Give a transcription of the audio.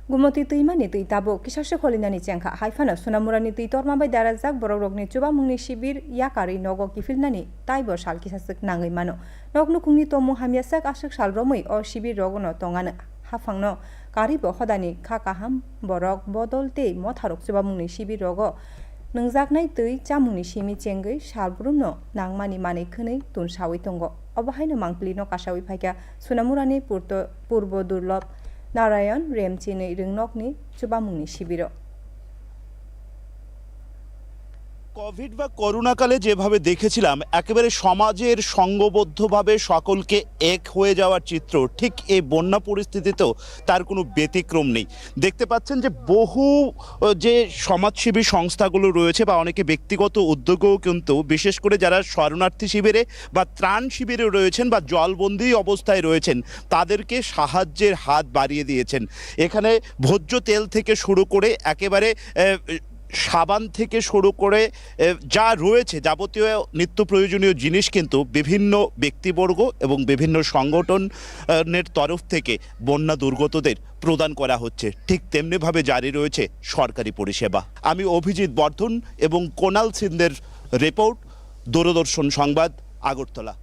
Gumoti tuimani tui tabo kisashe kholinani chengkha haifana sunamurani tui tormabai darajak borok-rokni chubamungni shibir yakari nogo kifilnani taibo sal kisasek nangui mano noknu kungni tomung hamyasak asuk salromui o shibir rogono tongano hafangno karibo hodani khakaham borok bodol tei motharok chubamungni shibir rogo nungjaknai tui chamungni simi chengui salbrumno nangmani manui khwnui tunsawi tongo obahaino mangpili no kasawi phaikya sunamurani purbo durlab Narayan Remchini Ringnokni Chubamungni Shibiro Covid বা করোনাকালে যেভাবে দেখেছিলাম একেবারে সমাজের সংঘবদ্ধভাবে সকলকে এক হয়ে যাওয়ার চিত্র ঠিক এই বন্যা পরিস্থিতিতেও তার কোনো ব্যতিক্রম নেই। দেখতে পাচ্ছেন যে বহু যে সমাজসেবী সংস্থাগুলো রয়েছে বা অনেকে ব্যক্তিগত উদ্যোগেও কিন্তু বিশেষ করে যারা শরণার্থী শিবিরে বা ত্রাণ শিবিরে রয়েছেন বা জলবন্দী অবস্থায় রয়েছেন তাদেরকে সাহায্যের হাত বাড়িয়ে দিয়েছেন। এখানে ভোজ্য তেল থেকে শুরু করে একেবারে সাবান থেকে শুরু করে যা রয়েছে যাবতীয় নিত্য প্রয়োজনীয় জিনিস কিন্তু বিভিন্ন ব্যক্তিবর্গ এবং বিভিন্ন সংগঠনের তরফ থেকে বন্যা দুর্গতদের প্রদান করা হচ্ছে। ঠিক তেমনিভাবে জারি রয়েছে সরকারি পরিষেবা। আমি অভিজিৎ বর্ধন এবং কোনাল সিন্দের রিপোর্ট, দূরদর্শন সংবাদ, আগরতলা।